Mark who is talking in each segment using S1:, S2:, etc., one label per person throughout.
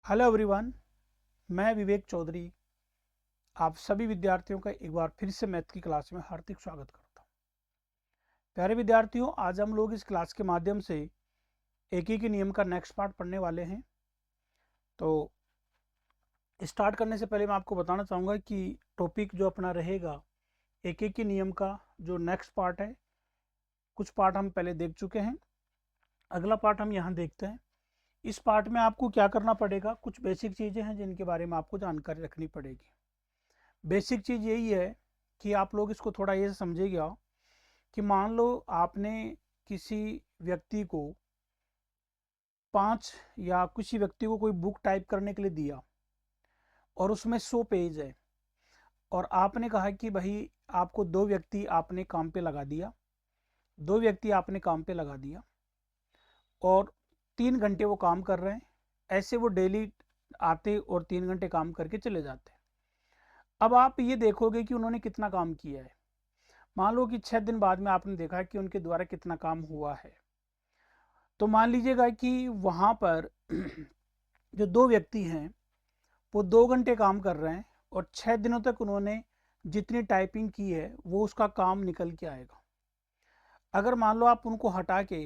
S1: Hello everyone, मैं विवेक चौधरी आप सभी विद्यार्थियों का एक बार फिर से मैथ की क्लास में हार्दिक स्वागत करता हूं। प्यारे विद्यार्थियों, आज हम लोग इस क्लास के माध्यम से एके के नियम का नेक्स्ट पार्ट पढ़ने वाले हैं। तो स्टार्ट करने से पहले मैं आपको बताना चाहूँगा कि टॉपिक जो अपना रहेगा एके के नियम का जो नेक्स्ट पार्ट है, कुछ पार्ट हम पहले देख चुके हैं, अगला पार्ट हम यहाँ देखते हैं। इस पार्ट में आपको क्या करना पड़ेगा, कुछ बेसिक चीज़ें हैं जिनके बारे में आपको जानकारी रखनी पड़ेगी। बेसिक चीज़ यही है कि आप लोग इसको थोड़ा ये समझिएगा कि मान लो आपने किसी व्यक्ति को 5 या किसी व्यक्ति को कोई बुक टाइप करने के लिए दिया और उसमें 100 पेज है, और आपने कहा कि भाई आपको 2 व्यक्ति आपने काम पे लगा दिया, 2 व्यक्ति आपने काम पे लगा दिया और 3 घंटे वो काम कर रहे हैं। ऐसे वो डेली आते और 3 घंटे काम करके चले जाते हैं। अब आप ये देखोगे कि उन्होंने कितना काम किया है। मान लो कि 6 दिन बाद में आपने देखा कि उनके द्वारा कितना काम हुआ है। तो मान लीजिएगा कि वहाँ पर जो 2 व्यक्ति हैं वो 2 घंटे काम कर रहे हैं और 6 दिनों तक उन्होंने जितनी टाइपिंग की है वो उसका काम निकल के आएगा। अगर मान लो आप उनको हटा के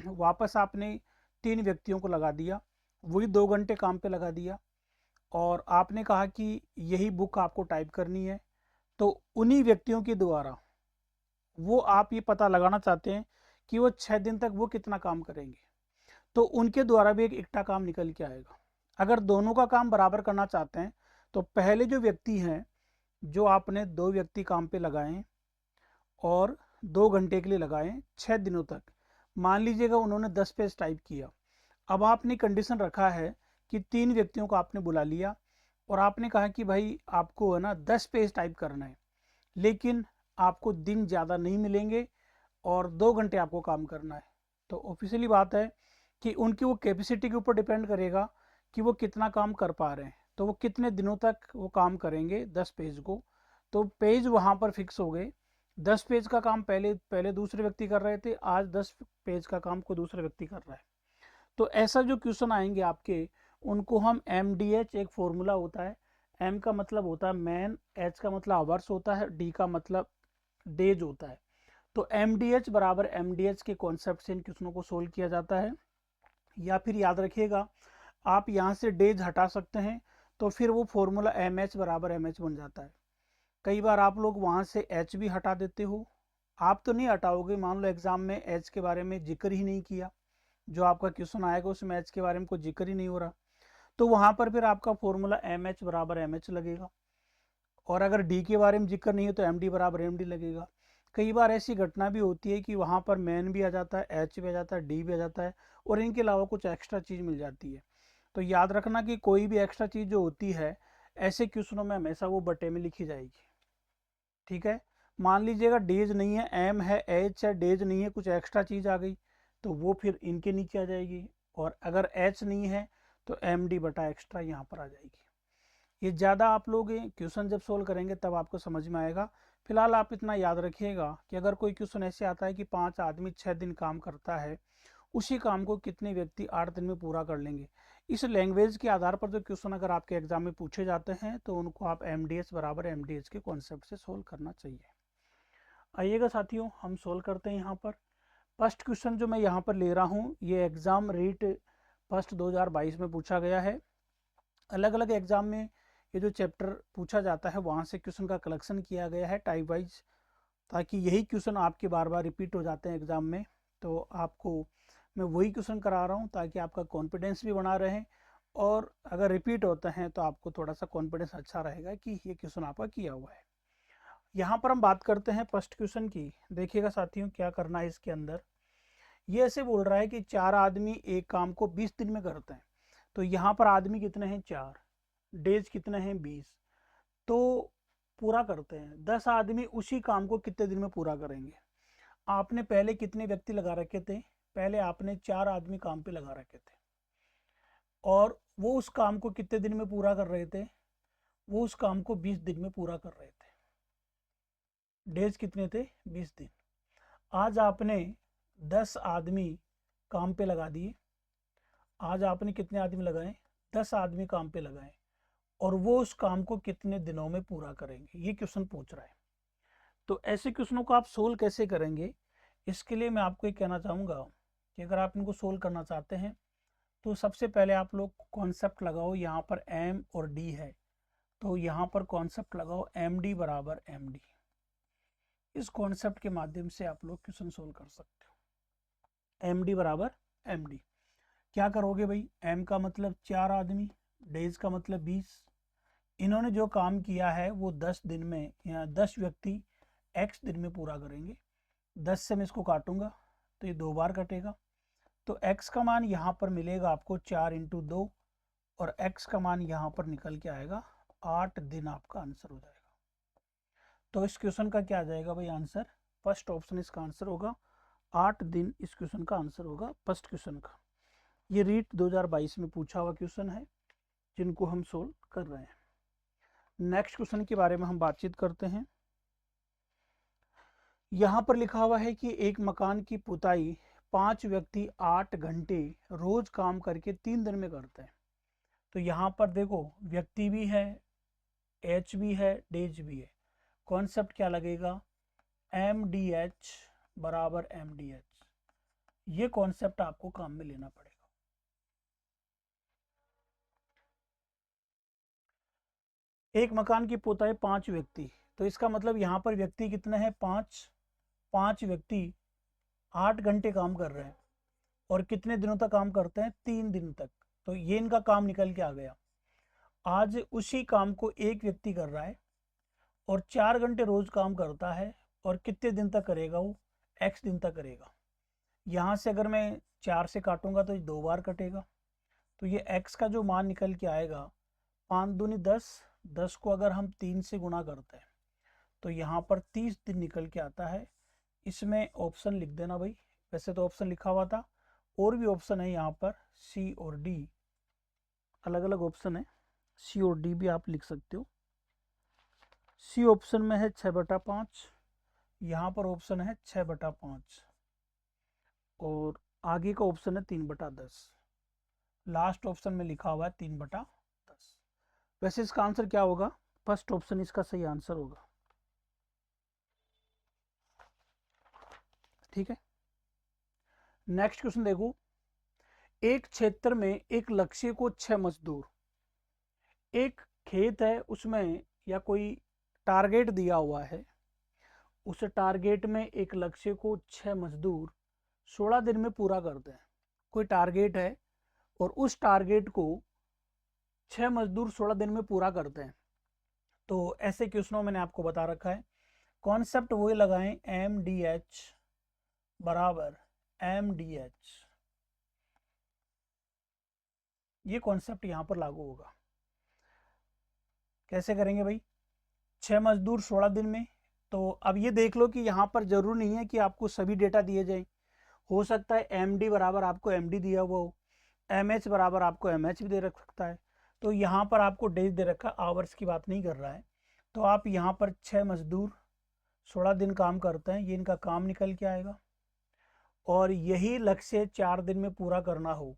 S1: वापस आपने 3 व्यक्तियों को लगा दिया, वही 2 घंटे काम पे लगा दिया और आपने कहा कि यही बुक आपको टाइप करनी है, तो उन्हीं व्यक्तियों के द्वारा वो आप ये पता लगाना चाहते हैं कि वो 6 दिन तक वो कितना काम करेंगे, तो उनके द्वारा भी एक इकट्ठा काम निकल के आएगा। अगर दोनों का काम बराबर करना चाहते हैं तो पहले जो व्यक्ति हैं, जो आपने 2 व्यक्ति काम पे लगाए और 2 घंटे के लिए लगाए 6 दिनों तक, मान लीजिएगा उन्होंने 10 पेज टाइप किया। अब आपने कंडीशन रखा है कि 3 व्यक्तियों को आपने बुला लिया और आपने कहा कि भाई आपको है ना 10 पेज टाइप करना है, लेकिन आपको दिन ज़्यादा नहीं मिलेंगे और 2 घंटे आपको काम करना है। तो ऑफिशियली बात है कि उनकी वो कैपेसिटी के ऊपर डिपेंड करेगा कि वो कितना काम कर पा रहे हैं, तो वो कितने दिनों तक वो काम करेंगे 10 पेज को। तो पेज वहाँ पर फिक्स हो गए। 10 पेज का काम पहले पहले दूसरे व्यक्ति कर रहे थे, आज 10 पेज का काम कोई दूसरा व्यक्ति कर रहा है। तो ऐसा जो क्वेश्चन आएंगे आपके, उनको हम MDH, एक फॉर्मूला होता है, M का मतलब होता है मैन, H का मतलब आवर्स होता है, D का मतलब डेज होता है। तो MDH बराबर MDH के कॉन्सेप्ट से इन क्वेश्चनों को सोल्व किया जाता है। या फिर याद रखिएगा, आप यहाँ से डेज हटा सकते हैं तो फिर वो फॉर्मूला MH बराबर MH बन जाता है। कई बार आप लोग वहाँ से H भी हटा देते हो। आप तो नहीं हटाओगे, मान लो एग्जाम में H के बारे में जिक्र ही नहीं किया, जो आपका क्वेश्चन आएगा उसमें H के बारे में कोई जिक्र ही नहीं हो रहा, तो वहाँ पर फिर आपका फॉर्मूला MH बराबर MH लगेगा। और अगर डी के बारे में जिक्र नहीं है तो MD बराबर MD लगेगा। कई बार ऐसी घटना भी होती है कि वहाँ पर मैन भी आ जाता है, H भी आ जाता है, D भी आ जाता है और इनके अलावा कुछ एक्स्ट्रा चीज़ मिल जाती है। तो याद रखना कि कोई भी एक्स्ट्रा चीज़ जो होती है ऐसे क्वेश्चनों में हमेशा वो बटे में लिखी जाएगी। ठीक है, मान लीजिएगा डेज नहीं है, M है, H है, डेज नहीं है, कुछ एक्स्ट्रा चीज़ आ गई तो वो फिर इनके नीचे आ जाएगी। और अगर H नहीं है तो MD बटा एक्स्ट्रा यहाँ पर आ जाएगी। ये ज़्यादा आप लोग क्वेश्चन जब सोल्व करेंगे तब आपको समझ में आएगा। फिलहाल आप इतना याद रखिएगा कि अगर कोई क्वेश्चन ऐसे आता है कि 5 आदमी 6 दिन काम करता है, उसी काम को कितने व्यक्ति 8 दिन में पूरा कर लेंगे, इस लैंग्वेज के आधार पर जो क्वेश्चन अगर आपके एग्जाम में पूछे जाते हैं तो उनको आप MDH बराबर MDH के कॉन्सेप्ट से सोल्व करना चाहिए। आइएगा साथियों, हम सोल्व करते हैं। यहाँ पर फर्स्ट क्वेश्चन जो मैं यहाँ पर ले रहा हूँ, ये एग्जाम रीट फर्स्ट 2022 में पूछा गया है। अलग अलग एग्जाम में ये जो चैप्टर पूछा जाता है वहाँ से क्वेश्चन का कलेक्शन किया गया है टाइप वाइज, ताकि यही क्वेश्चन आपके बार बार रिपीट हो जाते हैं एग्जाम में। तो आपको मैं वही क्वेश्चन करा रहा हूँ ताकि आपका कॉन्फिडेंस भी बना रहे, और अगर रिपीट होते हैं तो आपको थोड़ा सा कॉन्फिडेंस अच्छा रहेगा कि ये क्वेश्चन आपका किया हुआ है। यहाँ पर हम बात करते हैं फर्स्ट क्वेश्चन की। देखिएगा साथियों क्या करना है इसके अंदर। ये ऐसे बोल रहा है कि 4 आदमी एक काम को 20 दिन में करते हैं। तो यहाँ पर आदमी कितने हैं, 4, डेज कितने हैं, 20। तो पूरा करते हैं, 10 आदमी उसी काम को कितने दिन में पूरा करेंगे। आपने पहले कितने व्यक्ति लगा रखे थे, पहले आपने 4 आदमी काम पे लगा रखे थे और वो उस काम को कितने दिन में पूरा कर रहे थे, वो उस काम को 20 दिन में पूरा कर रहे थे। डेज कितने थे, 20 दिन। आज आपने 10 आदमी काम पे लगा दिए। आज आपने कितने आदमी लगाए, 10 आदमी काम पे लगाएं और वो उस काम को कितने दिनों में पूरा करेंगे, ये क्वेश्चन पूछ रहा है। तो ऐसे क्वेश्चनों को आप सोल्व कैसे करेंगे, इसके लिए मैं आपको ये कहना चाहूँगा कि अगर आप इनको सोल्व करना चाहते हैं तो सबसे पहले आप लोग कॉन्सेप्ट लगाओ। यहाँ पर एम और डी है, तो यहाँ पर कॉन्सेप्ट लगाओ एम डी बराबर एम डी। इस कॉन्सेप्ट के माध्यम से आप लोग क्वेश्चन सोल्व कर सकते हो। एम डी बराबर एम डी क्या करोगे भाई, एम का मतलब 4 आदमी, डेज का मतलब 20। इन्होंने जो काम किया है वो 10 दिन में या 10 व्यक्ति x दिन में पूरा करेंगे। 10 से मैं इसको काटूंगा तो ये 2 बार कटेगा, तो x का मान यहाँ पर मिलेगा आपको 4 इंटू 2 और x का मान यहाँ पर निकल के आएगा 8 दिन, आपका आंसर हो जाएगा। तो इस क्वेश्चन का क्या आ जाएगा भाई आंसर, फर्स्ट ऑप्शन इसका आंसर होगा, 8 दिन इस क्वेश्चन का आंसर होगा फर्स्ट क्वेश्चन का। ये रीट 2022 में पूछा हुआ क्वेश्चन है जिनको हम सोल्व कर रहे हैं। नेक्स्ट क्वेश्चन के बारे में हम बातचीत करते हैं। यहाँ पर लिखा हुआ है कि एक मकान की पुताई 5 व्यक्ति 8 घंटे रोज काम करके 3 दिन में करते हैं। तो यहाँ पर देखो व्यक्ति भी है, एच भी है, डेज भी है। कॉन्सेप्ट क्या लगेगा, एम डी एच बराबर एम डी एच। ये कॉन्सेप्ट आपको काम में लेना पड़ेगा। एक मकान की पुताई 5 व्यक्ति, तो इसका मतलब यहाँ पर व्यक्ति कितने हैं, 5 व्यक्ति 8 घंटे काम कर रहे हैं और कितने दिनों तक काम करते हैं, 3 दिन तक। तो ये इनका काम निकल के आ गया। आज उसी काम को एक व्यक्ति कर रहा है और 4 घंटे रोज काम करता है और कितने दिन तक करेगा, वो x दिन तक करेगा। यहाँ से अगर मैं 4 से काटूंगा तो ये 2 बार कटेगा, तो ये x का जो मान निकल के आएगा 5 दूनी 10, 10 को अगर हम 3 से गुणा करते हैं तो यहाँ पर 30 दिन निकल के आता है। इसमें ऑप्शन लिख देना भाई, वैसे तो ऑप्शन लिखा हुआ था, और भी ऑप्शन है यहाँ पर सी और डी, अलग अलग ऑप्शन है, सी और डी भी आप लिख सकते हो। सी ऑप्शन में है 6/5, यहाँ पर ऑप्शन है 6/5 और आगे का ऑप्शन है 3/10, लास्ट ऑप्शन में लिखा हुआ है 3/10। वैसे इसका आंसर क्या होगा, फर्स्ट ऑप्शन इसका सही आंसर होगा। ठीक है, नेक्स्ट क्वेश्चन देखो। एक क्षेत्र में एक लक्ष्य को 6 मजदूर, एक खेत है उसमें या कोई टारगेट दिया हुआ है, उस टारगेट में एक लक्ष्य को 6 मजदूर 16 दिन में पूरा करते हैं। कोई टारगेट है और उस टारगेट को 6 मजदूर 16 दिन में पूरा करते हैं। तो ऐसे क्वेश्चनों मैंने आपको बता रखा है, कॉन्सेप्ट वही लगाएं, एम डी एच बराबर एम डी एच। ये कॉन्सेप्ट यहां पर लागू होगा। कैसे करेंगे भाई, 6 मजदूर 16 दिन में। तो अब ये देख लो कि यहाँ पर जरूर नहीं है कि आपको सभी डेटा दिए जाए, हो सकता है एम डी बराबर आपको एम डी दिया हुआ हो, एम एच बराबर आपको एम एच भी दे रख सकता है। तो यहाँ पर आपको डेज दे रखा, आवर्स की बात नहीं कर रहा है। तो आप यहाँ पर 6 मजदूर 16 दिन काम करते हैं, ये इनका काम निकल के आएगा। और यही लक्ष्य 4 दिन में पूरा करना हो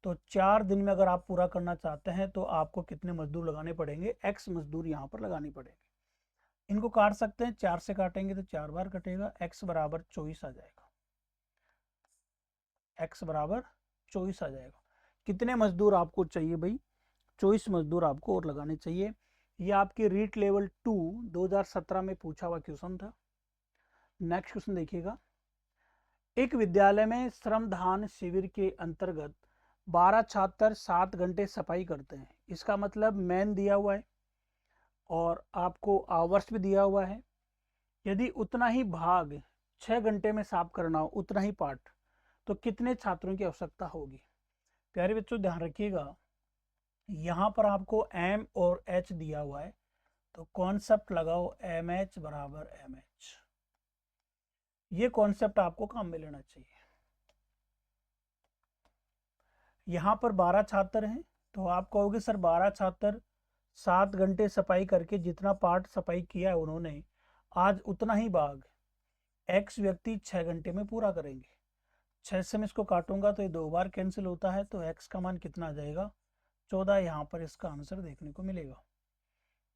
S1: तो 4 दिन में अगर आप पूरा करना चाहते हैं तो आपको कितने मजदूर लगाने पड़ेंगे, x मजदूर यहाँ पर लगानी पड़ेंगे। इनको काट सकते हैं, 4 से काटेंगे तो 4 बार कटेगा, x बराबर 24 आ जाएगा, x बराबर 24 आ जाएगा। कितने मजदूर आपको चाहिए भाई, 24 मजदूर आपको और लगाने चाहिए। ये आपके रीट लेवल 2 2017 में पूछा हुआ क्वेश्चन था। नेक्स्ट क्वेश्चन देखिएगा। एक विद्यालय में श्रमदान शिविर के अंतर्गत 12 छात्र 7 घंटे सफाई करते हैं। इसका मतलब मैन दिया हुआ है और आपको आवर्स भी दिया हुआ है। यदि उतना ही भाग 6 घंटे में साफ करना हो, उतना ही पार्ट, तो कितने छात्रों की आवश्यकता होगी। प्यारे बच्चों ध्यान रखिएगा, यहाँ पर आपको एम और एच दिया हुआ है, तो कॉन्सेप्ट लगाओ एम एच बराबर एम एच। ये कॉन्सेप्ट आपको काम में लेना चाहिए। यहाँ पर 12 छात्र हैं, तो आप कहोगे सर 12 छात्र 7 घंटे सफाई करके जितना पार्ट सफाई किया है उन्होंने, आज उतना ही भाग x व्यक्ति 6 घंटे में पूरा करेंगे। 6 से मैं इसको काटूंगा तो ये 2 बार कैंसिल होता है, तो x का मान कितना आ जाएगा, 14 यहाँ पर इसका आंसर देखने को मिलेगा।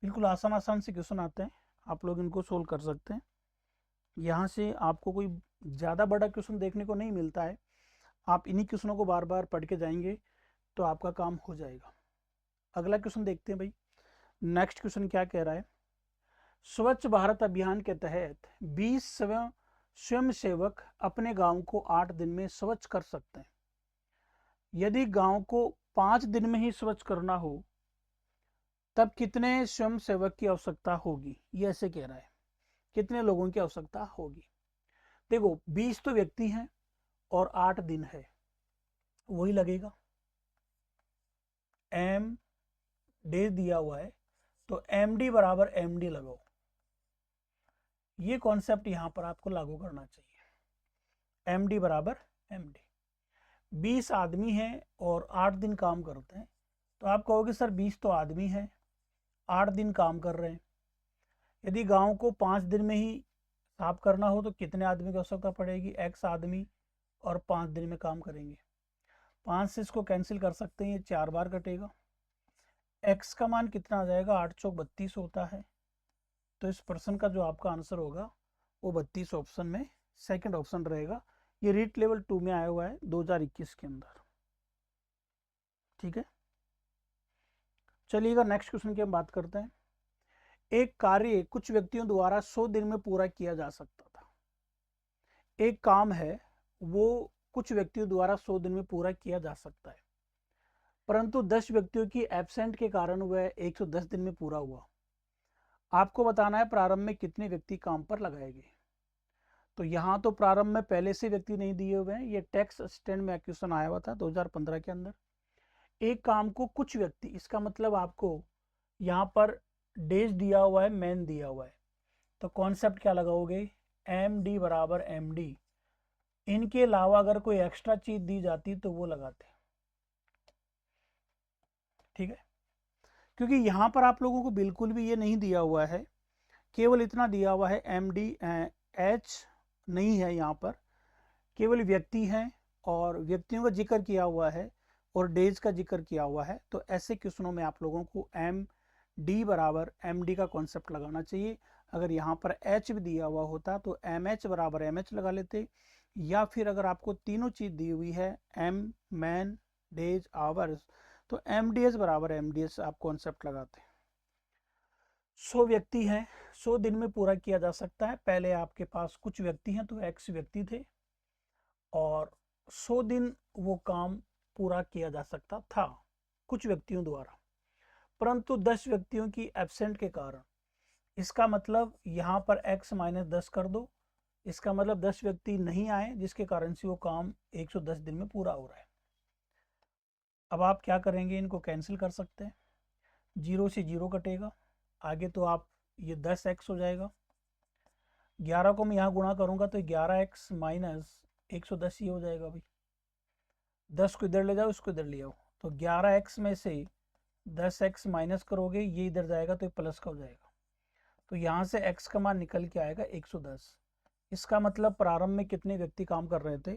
S1: बिल्कुल आसान आसान से क्वेश्चन आते हैं, आप लोग इनको सोल्व कर सकते हैं। यहाँ से आपको कोई ज़्यादा बड़ा क्वेश्चन देखने को नहीं मिलता है, आप इन्हीं क्वेश्चनों को बार बार पढ़ के जाएंगे तो आपका काम हो जाएगा। अगला क्वेश्चन देखते हैं भाई। नेक्स्ट क्वेश्चन क्या कह रहा है, स्वच्छ भारत अभियान के तहत 20 स्वयंसेवक अपने गांव को 8 दिन में स्वच्छ कर सकते हैं। यदि गांव को 5 दिन में ही स्वच्छ करना हो तब कितने स्वयंसेवक की आवश्यकता होगी, ये ऐसे कह रहा है, कितने लोगों की आवश्यकता होगी। देखो 20 तो व्यक्ति हैं और 8 दिन है, वही लगेगा। एम डेज दिया हुआ है तो एम डी बराबर एम डी लगाओ। ये कॉन्सेप्ट यहां पर आपको लागू करना चाहिए। एम डी बराबर एम डी, 20 आदमी हैं और 8 दिन काम करते हैं, तो आप कहोगे सर 20 तो आदमी हैं, 8 दिन काम कर रहे हैं। यदि गांव को 5 दिन में ही साफ करना हो तो कितने आदमी की आवश्यकता पड़ेगी, एक्स आदमी, और 5 दिन में काम करेंगे। 5 से इसको कैंसिल कर सकते हैं, ये 4 बार कटेगा। एक्स का मान कितना आ जाएगा, 8 चौक 32 होता है। तो इस प्रश्न का जो आपका आंसर होगा वो 32 ऑप्शन में सेकंड ऑप्शन रहेगा। ये रीट लेवल 2 में आया हुआ है 2021 के अंदर। ठीक है, चलिएगा नेक्स्ट क्वेश्चन की हम बात करते हैं। एक कार्य कुछ व्यक्तियों द्वारा 100 दिन में पूरा किया जा सकता था। एक काम है वो कुछ व्यक्तियों द्वारा 100 दिन में पूरा किया जा सकता है, परंतु 10 व्यक्तियों की एब्सेंट के कारण वह 110 दिन में पूरा हुआ। आपको बताना है प्रारंभ में कितने व्यक्ति काम पर लगाए गए। तो यहाँ तो प्रारंभ में पहले से व्यक्ति नहीं दिए हुए हैं, ये टैक्स असिस्टेंट में क्वेश्चन आया हुआ था 2015 के अंदर। एक काम को कुछ व्यक्ति, इसका मतलब आपको यहाँ पर डेज दिया हुआ है, मैन दिया हुआ है, तो कॉन्सेप्ट क्या लगाओगे, एम डी बराबर एम डी। इनके अलावा अगर कोई एक्स्ट्रा चीज दी जाती तो वो लगाते। ठीक है, क्योंकि यहाँ पर आप लोगों को बिल्कुल भी ये नहीं दिया हुआ है, केवल इतना दिया हुआ है एम डी, एच नहीं है यहाँ पर, केवल व्यक्ति हैं और व्यक्तियों का जिक्र किया हुआ है और डेज का जिक्र किया हुआ है। तो ऐसे क्वेश्चनों में आप लोगों को एम डी बराबर एम डी का कॉन्सेप्ट लगाना चाहिए। अगर यहाँ पर एच भी दिया हुआ होता तो एम एच बराबर एम एच लगा लेते, या फिर अगर आपको तीनों चीज दी हुई है एम, मैन, डेज, आवर्स, तो एम डी एस बराबर एम डी एस आप कॉन्सेप्ट लगाते। 100 व्यक्ति हैं, 100 दिन में पूरा किया जा सकता है। पहले आपके पास कुछ व्यक्ति हैं तो एक्स व्यक्ति थे और 100 दिन वो काम पूरा किया जा सकता था कुछ व्यक्तियों द्वारा, परंतु 10 व्यक्तियों की एब्सेंट के कारण, इसका मतलब यहाँ पर x माइनस 10 कर दो, इसका मतलब 10 व्यक्ति नहीं आए जिसके कारण से वो काम 110 दिन में पूरा हो रहा है। अब आप क्या करेंगे, इनको कैंसिल कर सकते हैं, 0 से 0 कटेगा, आगे तो आप ये 10x हो जाएगा, 11 को मैं यहाँ गुणा करूँगा तो 11x माइनस 110 ये हो जाएगा भाई। 10 को इधर ले जाओ, इसको इधर ले आओ, तो 11x में से 10x माइनस करोगे, ये इधर जाएगा तो ये प्लस का हो जाएगा। तो यहाँ से x का मान निकल के आएगा 110। इसका मतलब प्रारंभ में कितने व्यक्ति काम कर रहे थे,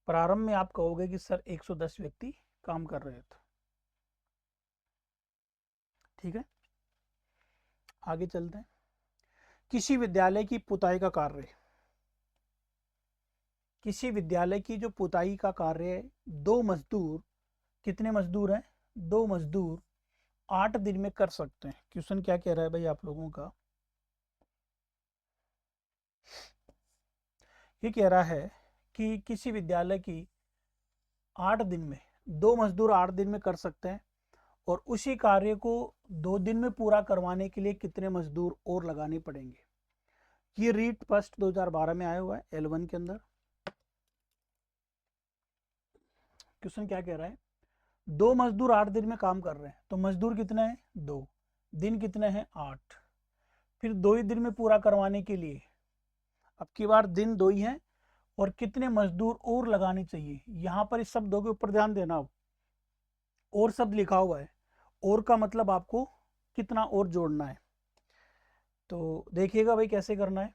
S1: प्रारंभ में आप कहोगे कि सर 110 व्यक्ति काम कर रहे थे। ठीक है, आगे चलते हैं। किसी विद्यालय की पुताई का कार्य, किसी विद्यालय की जो पुताई का कार्य है, 2 मजदूर, कितने मजदूर हैं, 2 मजदूर 8 दिन में कर सकते हैं। क्वेश्चन क्या कह रहा है भाई आप लोगों का, ये कह रहा है कि किसी विद्यालय की 8 दिन में, 2 मजदूर 8 दिन में कर सकते हैं और उसी कार्य को 2 दिन में पूरा करवाने के लिए कितने मजदूर और लगाने पड़ेंगे। ये रीट फर्स्ट 2012 में आया हुआ है L1 के अंदर। क्वेश्चन क्या कह रहा है, 2 मजदूर 8 दिन में काम कर रहे हैं, तो मजदूर कितने हैं, 2, दिन कितने हैं, 8, फिर 2 ही दिन में पूरा करवाने के लिए अब की बार दिन 2 ही हैं और कितने मजदूर और लगाने चाहिए। यहां पर इस शब्दों के ऊपर ध्यान देना, और शब्द लिखा हुआ है, और का मतलब आपको कितना और जोड़ना है। तो देखिएगा भाई कैसे करना है।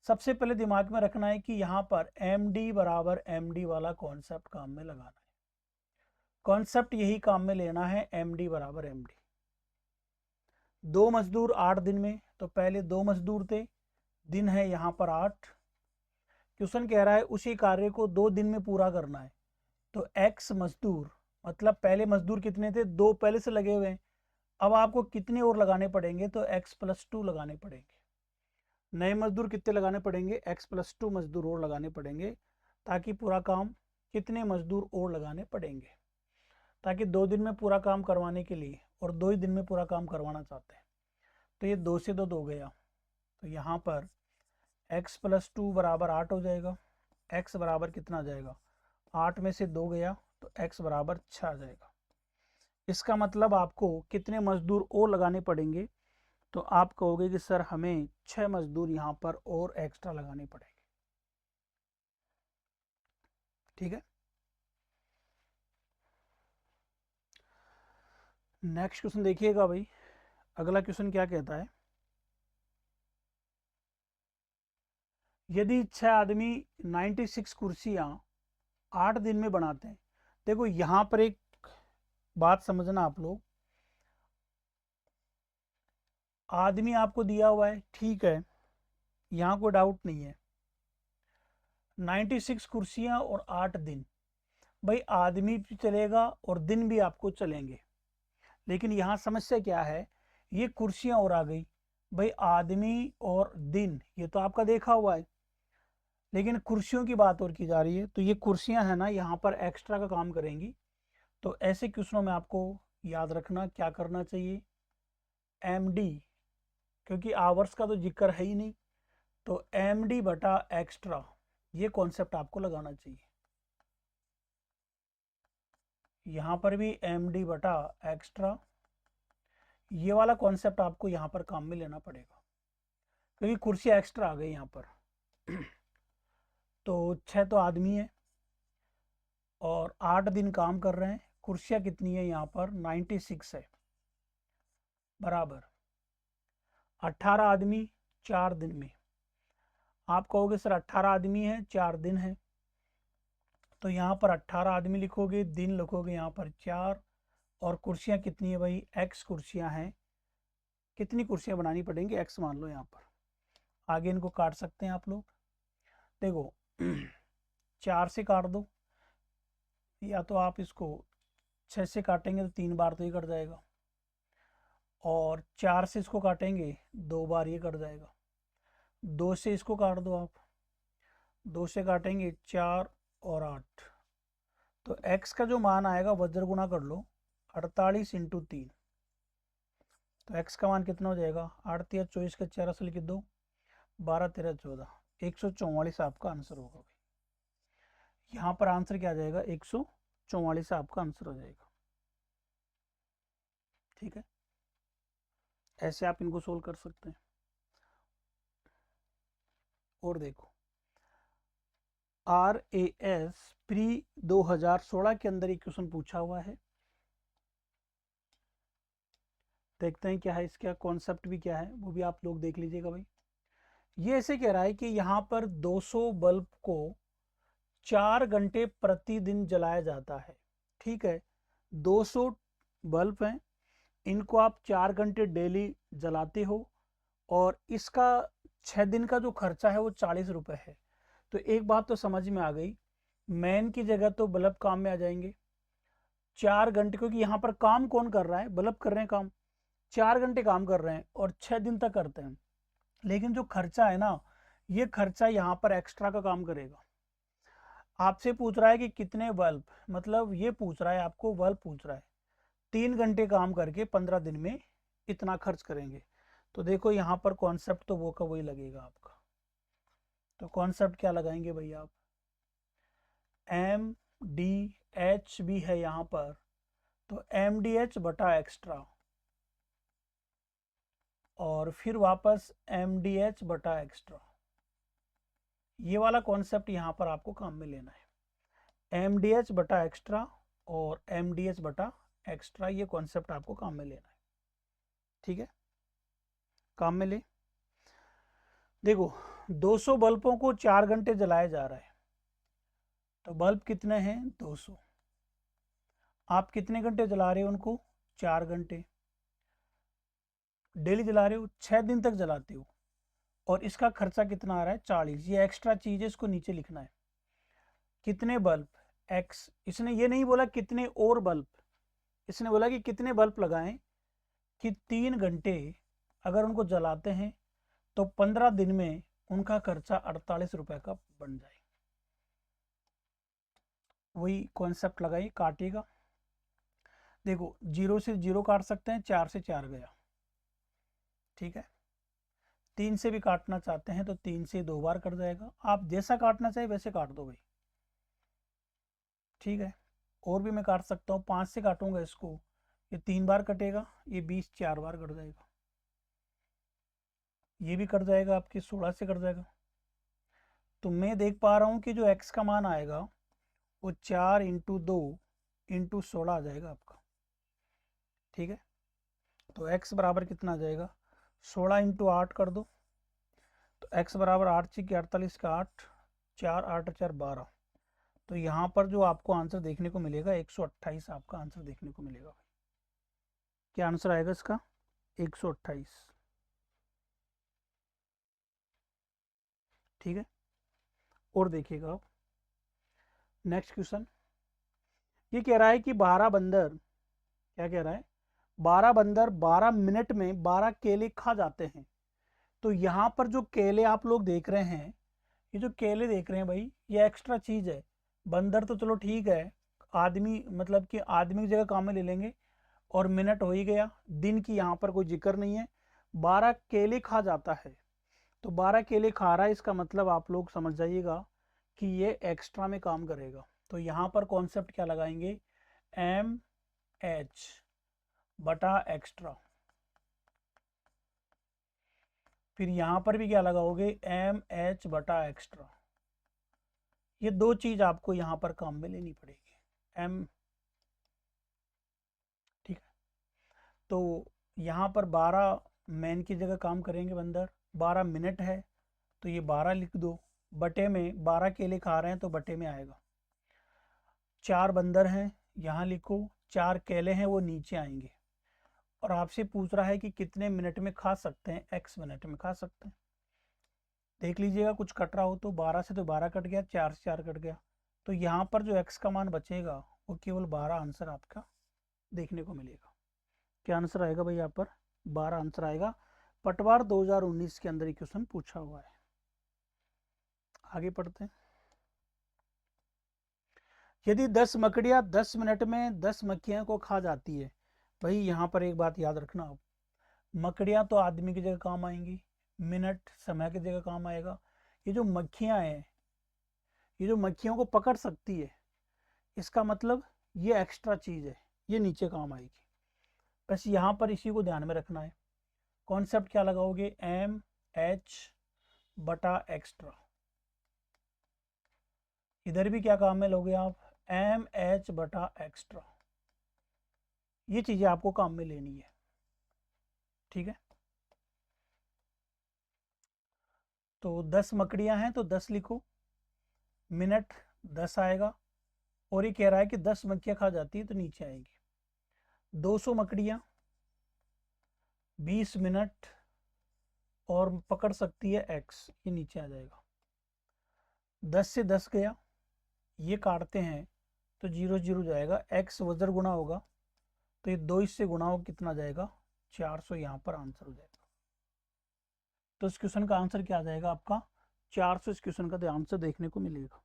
S1: सबसे पहले दिमाग में रखना है कि यहाँ पर एम डी बराबर एम डी वाला कॉन्सेप्ट काम में लगाना है। कॉन्सेप्ट यही काम में लेना है, MD बराबर MD। 2 मजदूर 8 दिन में, तो पहले 2 मजदूर थे, दिन है यहाँ पर 8। क्वेश्चन कह रहा है उसी कार्य को 2 दिन में पूरा करना है, तो X मजदूर, मतलब पहले मजदूर कितने थे, 2 पहले से लगे हुए हैं, अब आपको कितने और लगाने पड़ेंगे, तो X+2 लगाने पड़ेंगे। नए मजदूर कितने लगाने पड़ेंगे, X+2 मजदूर और लगाने पड़ेंगे, ताकि पूरा काम, कितने मजदूर और लगाने पड़ेंगे, ताकि 2 दिन में पूरा काम करवाने के लिए, और 2 ही दिन में पूरा काम करवाना चाहते हैं। तो ये 2 से 2 हो गया, तो यहाँ पर X+2 बराबर 8 हो जाएगा। X बराबर कितना आ जाएगा, 8 में से 2 गया, तो X बराबर 6 आ जाएगा। इसका मतलब आपको कितने मजदूर और लगाने पड़ेंगे, तो आप कहोगे कि सर हमें 6 मजदूर यहाँ पर और एक्स्ट्रा लगाने पड़ेंगे। ठीक है, नेक्स्ट क्वेश्चन देखिएगा भाई। अगला क्वेश्चन क्या कहता है, यदि 6 आदमी 96 कुर्सियां 8 दिन में बनाते हैं। देखो यहां पर एक बात समझना आप लोग, आदमी आपको दिया हुआ है, ठीक है, यहां कोई डाउट नहीं है। 96 कुर्सियां और 8 दिन, भाई आदमी भी चलेगा और दिन भी आपको चलेंगे, लेकिन यहाँ समस्या क्या है, ये कुर्सियां और आ गई, भाई आदमी और दिन ये तो आपका देखा हुआ है, लेकिन कुर्सियों की बात और की जा रही है, तो ये कुर्सियां है ना यहाँ पर एक्स्ट्रा का काम करेंगी। तो ऐसे क्वेश्चनों में आपको याद रखना क्या करना चाहिए, MD, क्योंकि आवर्स का तो जिक्र है ही नहीं, तो MD बटा एक्स्ट्रा, ये कॉन्सेप्ट आपको लगाना चाहिए। यहाँ पर भी MD बटा एक्स्ट्रा, ये वाला कॉन्सेप्ट आपको यहाँ पर काम में लेना पड़ेगा, क्योंकि कुर्सी एक्स्ट्रा आ गई यहाँ पर। तो 6 तो आदमी है और 8 दिन काम कर रहे हैं, कुर्सियाँ कितनी है यहाँ पर 96 है, बराबर 18 आदमी 4 दिन में। आप कहोगे सर 18 आदमी है 4 दिन है, तो यहाँ पर 18 आदमी लिखोगे, दिन लिखोगे यहाँ पर 4, और कुर्सियाँ कितनी है भाई, X कुर्सियाँ हैं, कितनी कुर्सियाँ बनानी पड़ेंगी, X मान लो यहाँ पर। आगे इनको काट सकते हैं आप लोग, देखो 4 से काट दो, या तो आप इसको 6 से काटेंगे तो 3 बार तो ये कट जाएगा, और 4 से इसको काटेंगे 2 बार ये कट जाएगा, 2 से इसको काट दो आप, 2 से काटेंगे 4 और 8, तो x का जो मान आएगा वज्र गुना कर लो 48 इंटू 3, तो x का मान कितना हो जाएगा, 8 3 24 का 4 असल के 2, 12 13 14, 144 आपका आंसर होगा भाई। यहाँ पर आंसर क्या आ जाएगा, 144 आपका आंसर हो जाएगा। ठीक है, ऐसे आप इनको सोल्व कर सकते हैं। और देखो RAS प्री 2016 के अंदर एक क्वेश्चन पूछा हुआ है, देखते हैं क्या है इसका कॉन्सेप्ट भी क्या है, वो भी आप लोग देख लीजिएगा भाई। ये ऐसे कह रहा है कि यहाँ पर 200 बल्ब को 4 घंटे प्रतिदिन जलाया जाता है। ठीक है, 200 बल्ब हैं, इनको आप 4 घंटे डेली जलाते हो, और इसका 6 दिन का जो खर्चा है वो 40 रुपये है। तो एक बात तो समझ में आ गई, मैन की जगह तो बल्ब काम में आ जाएंगे। 4 घंटे, क्योंकि यहाँ पर काम कौन कर रहा है, बल्ब कर रहे हैं काम, 4 घंटे काम कर रहे हैं और 6 दिन तक करते हैं, लेकिन जो खर्चा है ना, ये खर्चा यहाँ पर एक्स्ट्रा का काम करेगा। आपसे पूछ रहा है कि कितने बल्ब, मतलब ये पूछ रहा है आपको, बल्ब पूछ रहा है, 3 घंटे काम करके 15 दिन में इतना खर्च करेंगे, तो देखो यहाँ पर कॉन्सेप्ट तो वो का वही लगेगा आपका। तो कॉन्सेप्ट क्या लगाएंगे भाई आप, MDH भी है यहाँ पर, तो MDH बटा एक्स्ट्रा, और फिर वापस MDH बटा एक्स्ट्रा, ये वाला कॉन्सेप्ट यहाँ पर आपको काम में लेना है। MDH बटा एक्स्ट्रा और MDH बटा एक्स्ट्रा, ये कॉन्सेप्ट आपको काम में लेना है। ठीक है, काम में ले, देखो 200 बल्बों को 4 घंटे जलाया जा रहा है, तो बल्ब कितने हैं 200, आप कितने घंटे जला रहे हो उनको? 4 घंटे। डेली जला रहे हो, 6 दिन तक जलाते हो, और इसका खर्चा कितना आ रहा है? 40। ये एक्स्ट्रा चीज है, इसको नीचे लिखना है। कितने बल्ब? एक्स। इसने ये नहीं बोला कितने और बल्ब, इसने बोला कि कितने बल्ब लगाएं, कि 3 घंटे अगर उनको जलाते हैं तो 15 दिन में उनका खर्चा 48 रुपए का बन जाए। वही कॉन्सेप्ट लगाइए, काटेगा। देखो, 0 से 0 काट सकते हैं, 4 से 4 गया, ठीक है। 3 से भी काटना चाहते हैं तो 3 से 2 बार कट जाएगा। आप जैसा काटना चाहिए वैसे काट दो भाई, ठीक है। और भी मैं काट सकता हूँ, 5 से काटूंगा इसको, ये 3 बार कटेगा, ये 20 4 बार कट जाएगा, ये भी कट जाएगा, आपके 16 से कट जाएगा। तो मैं देख पा रहा हूँ कि जो x का मान आएगा वो 4 इंटू 2 इंटू 16 आ जाएगा आपका, ठीक है। तो x बराबर कितना आ जाएगा? 16 इंटू 8 कर दो, तो x बराबर 8 × 48 का 8, 4 8 4 12। तो यहाँ पर जो आपको आंसर देखने को मिलेगा 128 आपका आंसर देखने को मिलेगा। क्या आंसर आएगा इसका? 128, ठीक है। और देखिएगा आप नेक्स्ट क्वेश्चन, ये कह रहा है कि 12 बंदर, क्या कह रहा है? 12 बंदर 12 मिनट में 12 केले खा जाते हैं। तो यहाँ पर जो केले आप लोग देख रहे हैं, ये जो केले देख रहे हैं भाई, ये एक्स्ट्रा चीज है। बंदर तो चलो ठीक है, आदमी मतलब कि आदमी की जगह काम में ले लेंगे, और मिनट हो ही गया, दिन की यहाँ पर कोई जिक्र नहीं है। 12 केले खा जाता है, तो 12 केले खा रहा है, इसका मतलब आप लोग समझ जाइएगा कि ये एक्स्ट्रा में काम करेगा। तो यहाँ पर कॉन्सेप्ट क्या लगाएंगे? एम एच बटा एक्स्ट्रा। फिर यहाँ पर भी क्या लगाओगे? एम एच बटा एक्स्ट्रा। ये दो चीज आपको यहाँ पर काम में लेनी पड़ेगी, एम, ठीक है। तो यहाँ पर 12 मैन की जगह काम करेंगे बंदर, 12 मिनट है तो ये 12 लिख दो, बटे में 12 केले खा रहे हैं तो बटे में आएगा। 4 बंदर हैं, यहाँ लिखो, 4 केले हैं वो नीचे आएंगे, और आपसे पूछ रहा है कि कितने मिनट में खा सकते हैं? x मिनट में खा सकते हैं। देख लीजिएगा, कुछ कट रहा हो तो 12 से तो 12 कट गया, 4 से 4 कट गया, तो यहाँ पर जो x का मान बचेगा वो केवल 12 आंसर आपका देखने को मिलेगा। क्या आंसर आएगा भाई? यहाँ पर 12 आंसर आएगा। पटवार 2019 के अंदर ये क्वेश्चन पूछा हुआ है। आगे पढ़ते हैं। यदि 10 मकड़ियाँ 10 मिनट में 10 मक्खियों को खा जाती है, भाई यहाँ पर एक बात याद रखना आप, मकड़ियाँ तो आदमी की जगह काम आएंगी, मिनट समय की जगह काम आएगा। ये जो मक्खियाँ हैं, ये जो मक्खियों को पकड़ सकती है, इसका मतलब ये एक्स्ट्रा चीज़ है, ये नीचे काम आएगी। बस यहाँ पर इसी को ध्यान में रखना है। कॉन्सेप्ट क्या लगाओगे? एम एच बटा एक्स्ट्रा। इधर भी क्या काम में लोगे आप? एम एच बटा एक्स्ट्रा। ये चीजें आपको काम में लेनी है, ठीक है। तो 10 मकड़ियां हैं तो 10 लिखो, मिनट 10 आएगा, और ये कह रहा है कि 10 मक्खियां खा जाती है तो नीचे आएगी। 200 मकड़ियां 20 मिनट और पकड़ सकती है x, ये नीचे आ जाएगा। 10 से 10 गया, ये काटते हैं तो 0 0 जाएगा, x वजर गुना होगा तो ये 2 इससे गुना हो कितना जाएगा? 400 यहाँ पर आंसर हो जाएगा। तो इस क्वेश्चन का आंसर क्या आ जाएगा आपका? 400 इस क्वेश्चन का आंसर देखने को मिलेगा।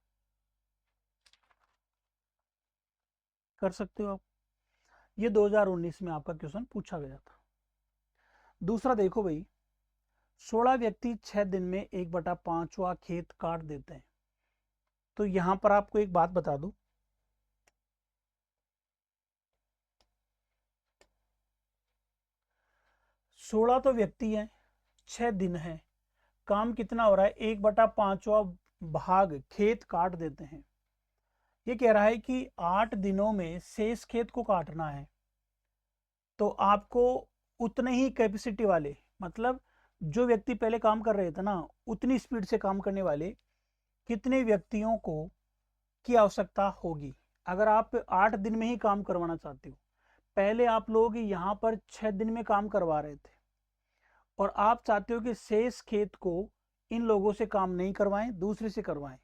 S1: कर सकते हो आप। ये 2019 में आपका क्वेश्चन पूछा गया था। दूसरा देखो भाई, 16 व्यक्ति 6 दिन में 1/5वां खेत काट देते हैं। तो यहां पर आपको एक बात बता दूं, 16 तो व्यक्ति हैं, 6 दिन है, काम कितना हो रहा है? 1/5वां भाग खेत काट देते हैं। ये कह रहा है कि 8 दिनों में शेष खेत को काटना है, तो आपको उतने ही कैपेसिटी वाले, मतलब जो व्यक्ति पहले काम कर रहे थे ना, उतनी स्पीड से काम करने वाले कितने व्यक्तियों को की आवश्यकता होगी? अगर आप 8 दिन में ही काम करवाना चाहते हो, पहले आप लोग यहाँ पर 6 दिन में काम करवा रहे थे और आप चाहते हो कि शेष खेत को इन लोगों से काम नहीं करवाएं, दूसरे से करवाएं।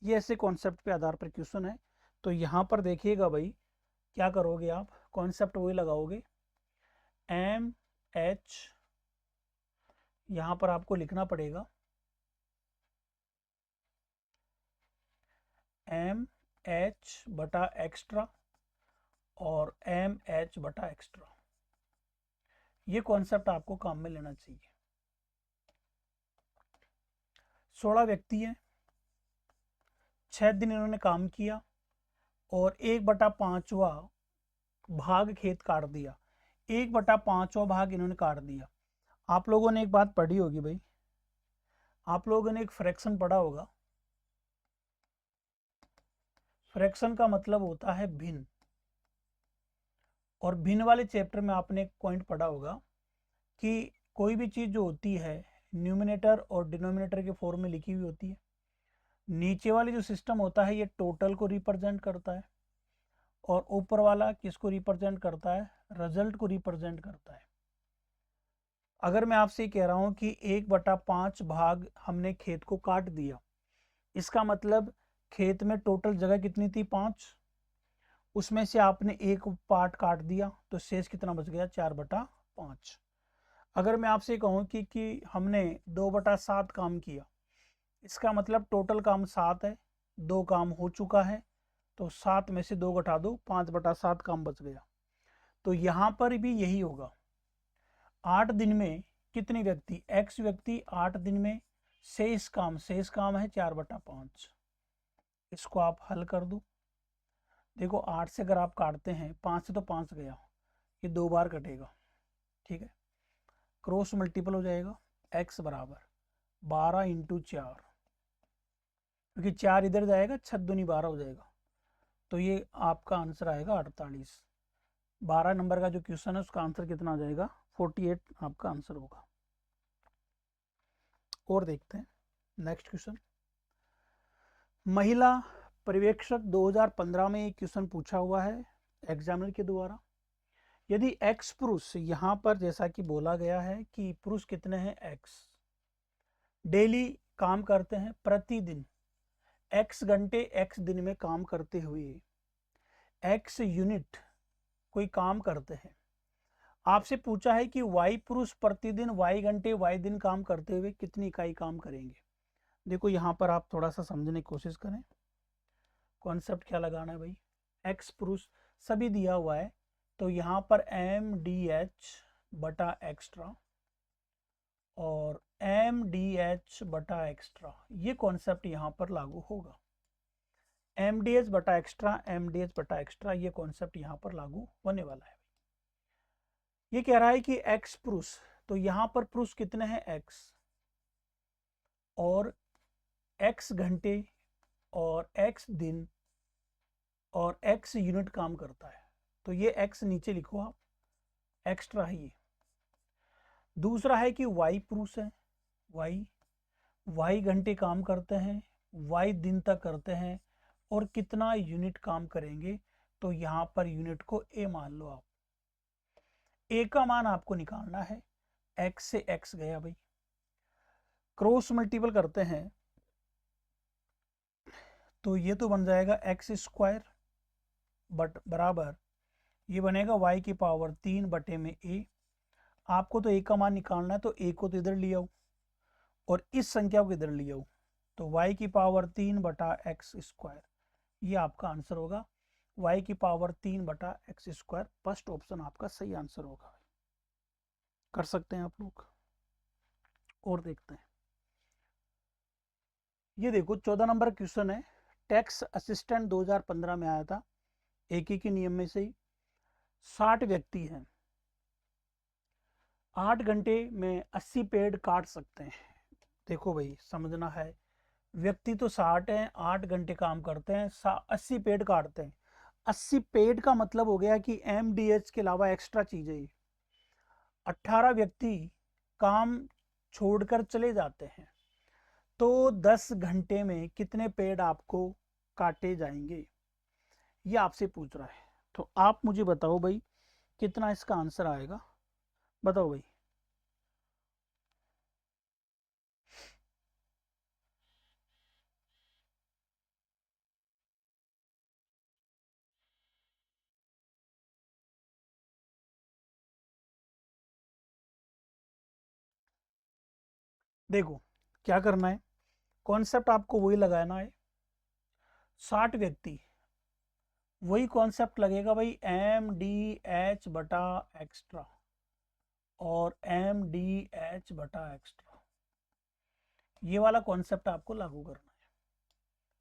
S1: ये ऐसे कॉन्सेप्ट पे आधार पर क्वेश्चन है। तो यहाँ पर देखिएगा भाई, क्या करोगे आप, कॉन्सेप्ट वही लगाओगे, एम एच, यहाँ पर आपको लिखना पड़ेगा एम एच बटा एक्स्ट्रा और एम एच बटा एक्स्ट्रा। ये कॉन्सेप्ट आपको काम में लेना चाहिए। 16 व्यक्ति हैं, 6 दिन इन्होंने काम किया और 1/5वां भाग खेत काट दिया। 1/5वां भाग इन्होंने काट दिया। आप लोगों ने एक बात पढ़ी होगी भाई, आप लोगों ने एक फ्रैक्शन पढ़ा होगा। फ्रैक्शन का मतलब होता है भिन्न, और भिन्न वाले चैप्टर में आपने एक पॉइंट पढ़ा होगा कि कोई भी चीज़ जो होती है न्यूमिनेटर और डिनोमिनेटर के फॉर्म में लिखी हुई होती है। नीचे वाले जो सिस्टम होता है ये टोटल को रिप्रेजेंट करता है और ऊपर वाला किसको रिप्रेजेंट करता है, रिजल्ट को रिप्रेजेंट करता है। अगर मैं आपसे कह रहा हूं कि 1/5 भाग हमने खेत को काट दिया, इसका मतलब खेत में टोटल जगह कितनी थी, 5, उसमें से आपने एक पार्ट काट दिया तो शेष कितना बच गया, 4/5। अगर मैं आपसे कहूं कि हमने 2/7 काम किया, इसका मतलब टोटल काम 7 है, 2 काम हो चुका है, तो 7 में से 2 घटा दो, 5/7 काम बच गया। तो यहाँ पर भी यही होगा। 8 दिन में कितने व्यक्ति, x व्यक्ति 8 दिन में शेष काम है 4/5। इसको आप हल कर दो। देखो 8 से अगर आप काटते हैं, 5 से तो 5 गया, ये 2 बार कटेगा, ठीक है, क्रॉस मल्टीपल हो जाएगा, x बराबर 12 × 4, क्योंकि 4 इधर जाएगा, 6 दूनी 12 हो जाएगा, तो ये आपका आंसर आएगा 48। 12 नंबर का जो क्वेश्चन है उसका आंसर कितना आ जाएगा, 48 आपका आंसर होगा। और देखते हैं नेक्स्ट क्वेश्चन। महिला पर्यवेक्षक 2015 में एक क्वेश्चन पूछा हुआ है एग्जामिनर के द्वारा। यदि एक्स पुरुष, यहाँ पर जैसा कि बोला गया है कि पुरुष कितने हैं, एक्स, डेली काम करते हैं, प्रतिदिन एक्स घंटे एक्स दिन में काम करते हुए एक्स यूनिट कोई काम करते हैं। आपसे पूछा है कि वाई पुरुष प्रतिदिन वाई घंटे वाई दिन काम करते हुए कितनी इकाई काम करेंगे। देखो यहाँ पर आप थोड़ा सा समझने की कोशिश करें, कॉन्सेप्ट क्या लगाना है भाई, एक्स पुरुष सभी दिया हुआ है, तो यहाँ पर एम डी एच बटा एक्स्ट्रा और एम डी एच बटा एक्स्ट्रा, ये कॉन्सेप्ट यहाँ पर लागू होगा। एम डी एच बटा एक्स्ट्रा, एम डी एच बटा एक्स्ट्रा, ये कॉन्सेप्ट यहाँ पर लागू होने वाला है। ये कह रहा है कि एक्स पुरुष, तो यहाँ पर पुरुष कितने हैं, एक्स, और एक्स घंटे और एक्स दिन और एक्स यूनिट काम करता है, तो ये एक्स नीचे लिखो आप, एक्स्ट्रा है ये। दूसरा है कि वाई पुरुष है, वाई, वाई घंटे काम करते हैं, वाई दिन तक करते हैं, और कितना यूनिट काम करेंगे, तो यहाँ पर यूनिट को ए मान लो आप। ए का मान आपको निकालना है, एक्स से एक्स गया भाई, क्रॉस मल्टीपल करते हैं तो ये तो बन जाएगा एक्स स्क्वायर बट बराबर ये बनेगा वाई की पावर 3 बटे में ए। आपको तो ए का मान निकालना है, तो ए को तो इधर ले आओ और इस संख्या को इधर ले आओ, तो वाई की पावर 3 बटा एक्स स्क्वायर, ये आपका आंसर होगा। वाई की पावर 3 बटा एक्स स्क्वायर, फर्स्ट ऑप्शन आपका सही आंसर होगा। कर सकते हैं आप लोग। और देखते हैं, ये देखो 14 नंबर क्वेश्चन है, टैक्स असिस्टेंट 2015 में आया था, एक ही के नियम में से ही। 60 व्यक्ति हैं, 8 घंटे में 80 पेड़ काट सकते हैं। देखो भाई समझना है, व्यक्ति तो 60 हैं, 8 घंटे काम करते हैं, 80 पेड़ काटते हैं। 80 पेड़ का मतलब हो गया कि एमडीएच के अलावा एक्स्ट्रा चीजें। 18 व्यक्ति काम छोड़कर चले जाते हैं, तो 10 घंटे में कितने पेड़ आपको काटे जाएंगे। ये आपसे पूछ रहा है। तो आप मुझे बताओ भाई कितना इसका आंसर आएगा, बताओ भाई। देखो क्या करना है, कॉन्सेप्ट आपको वही लगाना है। 60 व्यक्ति, वही कॉन्सेप्ट लगेगा भाई, एम डी एच बटा एक्स्ट्रा और एम डी एच बटा एक्स्ट्रा, ये वाला कॉन्सेप्ट आपको लागू करना है।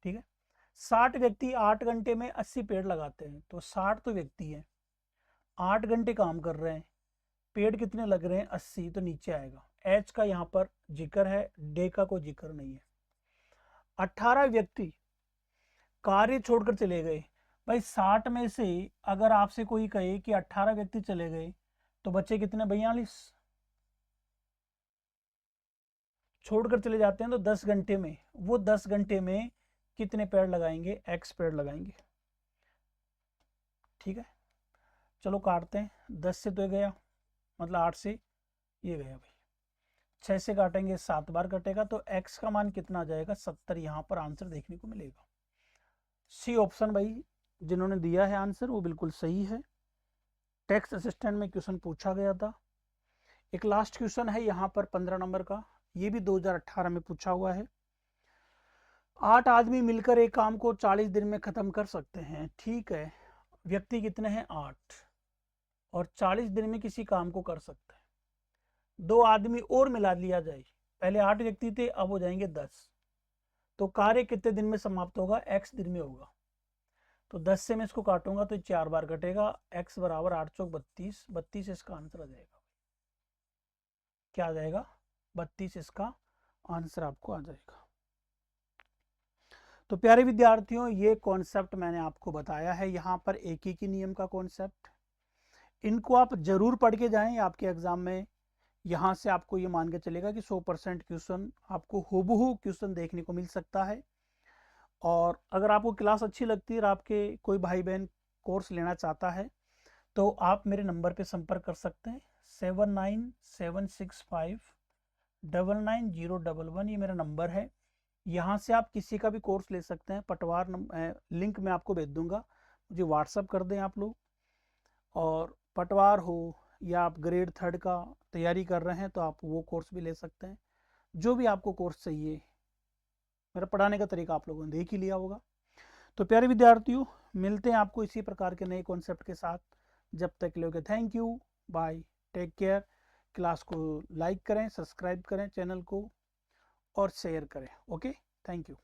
S1: ठीक है, 60 व्यक्ति 8 घंटे में 80 पेड़ लगाते हैं, तो 60 तो व्यक्ति हैं, 8 घंटे काम कर रहे हैं, पेड़ कितने लग रहे हैं 80, तो नीचे आएगा। एच का यहाँ पर जिक्र है, डे का कोई जिक्र नहीं है। 18 व्यक्ति कार्य छोड़कर चले गए, भाई 60 में से अगर आपसे कोई कहे कि 18 व्यक्ति चले गए तो बच्चे कितने, 42 छोड़कर चले जाते हैं, तो 10 घंटे में वो 10 घंटे में कितने पेड़ लगाएंगे, एक्स पेड़ लगाएंगे। ठीक है, चलो काटते हैं, 10 से तो ये गया, मतलब 8 से ये गया भाई, 6 से काटेंगे 7 बार कटेगा, तो x का मान कितना आ जाएगा, 70। यहाँ पर आंसर देखने को मिलेगा। सी ऑप्शन भाई जिन्होंने दिया है आंसर वो बिल्कुल सही है। टेक्स्ट असिस्टेंट में क्वेश्चन पूछा गया था। एक लास्ट क्वेश्चन है यहाँ पर 15 नंबर का, ये भी 2018 में पूछा हुआ है। 8 आदमी मिलकर एक काम को 40 दिन में खत्म कर सकते हैं, ठीक है, व्यक्ति कितने हैं 8, और 40 दिन में किसी काम को कर सकते हैं। 2 आदमी और मिला लिया जाए, पहले 8 व्यक्ति थे, अब हो जाएंगे 10, तो कार्य कितने दिन में समाप्त होगा, x दिन में होगा। तो 10 से मैं इसको काटूंगा तो 4 बार कटेगा, x बराबर 8 चौक 32, 32 इसका आंसर आ जाएगा। क्या आ जाएगा, 32 इसका आंसर आपको आ जाएगा। तो प्यारे विद्यार्थियों, ये कॉन्सेप्ट मैंने आपको बताया है यहाँ पर, एक ही नियम का कॉन्सेप्ट, इनको आप जरूर पढ़ के जाएं आपके एग्जाम में। यहाँ से आपको ये मान के चलेगा कि 100% क्वेश्चन आपको हूबहू क्वेश्चन देखने को मिल सकता है। और अगर आपको क्लास अच्छी लगती है और आपके कोई भाई बहन कोर्स लेना चाहता है तो आप मेरे नंबर पे संपर्क कर सकते हैं, 7976599011, ये मेरा नंबर है। यहाँ से आप किसी का भी कोर्स ले सकते हैं। पटवार लिंक मैं आपको भेज दूंगा, मुझे व्हाट्सअप कर दें आप लोग। और पटवार हो या आप ग्रेड 3 का तैयारी कर रहे हैं तो आप वो कोर्स भी ले सकते हैं। जो भी आपको कोर्स चाहिए, मेरा पढ़ाने का तरीका आप लोगों ने देख ही लिया होगा। तो प्यारे विद्यार्थियों, मिलते हैं आपको इसी प्रकार के नए कॉन्सेप्ट के साथ। जब तक के लिए thank you, bye, take care. Class को लाइक करें, सब्सक्राइब करें चैनल को और शेयर करें। Okay, thank you.